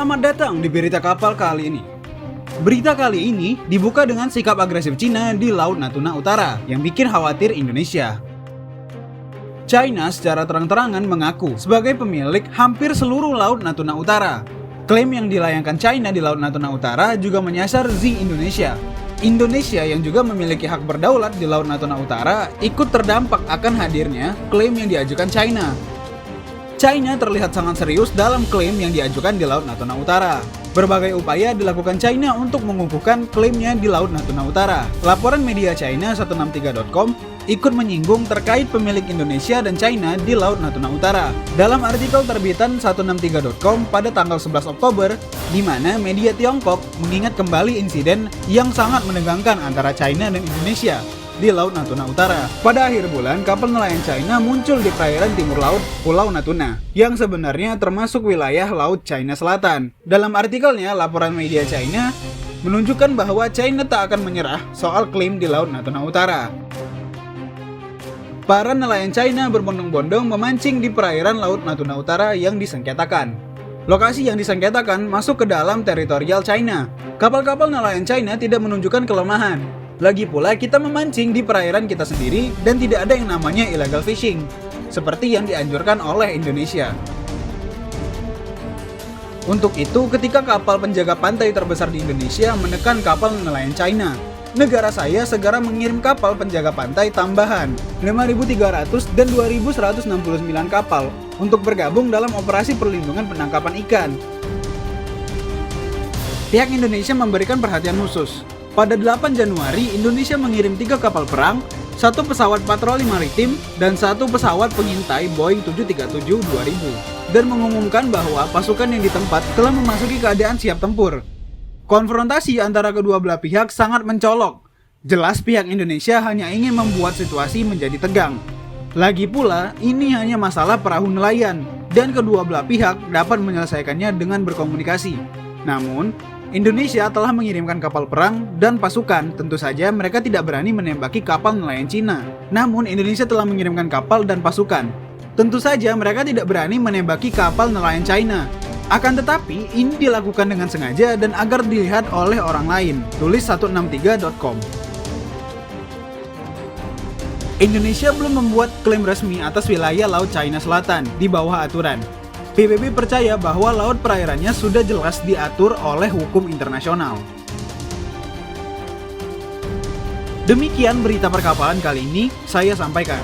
Selamat datang di berita kapal kali ini. Berita kali ini dibuka dengan sikap agresif Cina di Laut Natuna Utara yang bikin khawatir Indonesia. China secara terang-terangan mengaku sebagai pemilik hampir seluruh Laut Natuna Utara. Klaim yang dilayangkan China di Laut Natuna Utara juga menyasar Xi Indonesia. Indonesia yang juga memiliki hak berdaulat di Laut Natuna Utara ikut terdampak akan hadirnya klaim yang diajukan China. China terlihat sangat serius dalam klaim yang diajukan di Laut Natuna Utara. Berbagai upaya dilakukan China untuk mengukuhkan klaimnya di Laut Natuna Utara. Laporan media China 163.com ikut menyinggung terkait pemilik Indonesia dan China di Laut Natuna Utara. Dalam artikel terbitan 163.com pada tanggal 11 Oktober, di mana media Tiongkok mengingat kembali insiden yang sangat menegangkan antara China dan Indonesia di Laut Natuna Utara. Pada akhir bulan, kapal nelayan China muncul di perairan timur laut Pulau Natuna, yang sebenarnya termasuk wilayah Laut China Selatan. Dalam artikelnya, laporan media China menunjukkan bahwa China tak akan menyerah soal klaim di Laut Natuna Utara. Para nelayan China berbondong-bondong memancing di perairan Laut Natuna Utara yang disengketakan. Lokasi yang disengketakan masuk ke dalam teritorial China. Kapal-kapal nelayan China tidak menunjukkan kelemahan. Lagi pula kita memancing di perairan kita sendiri dan tidak ada yang namanya illegal fishing, seperti yang dianjurkan oleh Indonesia. Untuk itu, ketika kapal penjaga pantai terbesar di Indonesia menekan kapal nelayan China, negara saya segera mengirim kapal penjaga pantai tambahan 5.300 dan 2.169 kapal untuk bergabung dalam operasi perlindungan penangkapan ikan. Pihak Indonesia memberikan perhatian khusus. Pada 8 Januari, Indonesia mengirim 3 kapal perang, 1 pesawat patroli maritim, dan 1 pesawat pengintai Boeing 737-2000, dan mengumumkan bahwa pasukan yang ditempat telah memasuki keadaan siap tempur. Konfrontasi antara kedua belah pihak sangat mencolok. Jelas pihak Indonesia hanya ingin membuat situasi menjadi tegang. Lagi pula, ini hanya masalah perahu nelayan, dan kedua belah pihak dapat menyelesaikannya dengan berkomunikasi. Namun, Indonesia telah mengirimkan kapal perang dan pasukan, tentu saja mereka tidak berani menembaki kapal nelayan Cina. Namun Indonesia telah mengirimkan kapal dan pasukan. Tentu saja mereka tidak berani menembaki kapal nelayan China. Akan tetapi, ini dilakukan dengan sengaja dan agar dilihat oleh orang lain, tulis 163.com. Indonesia belum membuat klaim resmi atas wilayah Laut China Selatan di bawah aturan. PBB percaya bahwa laut perairannya sudah jelas diatur oleh hukum internasional. Demikian berita perkapalan kali ini saya sampaikan.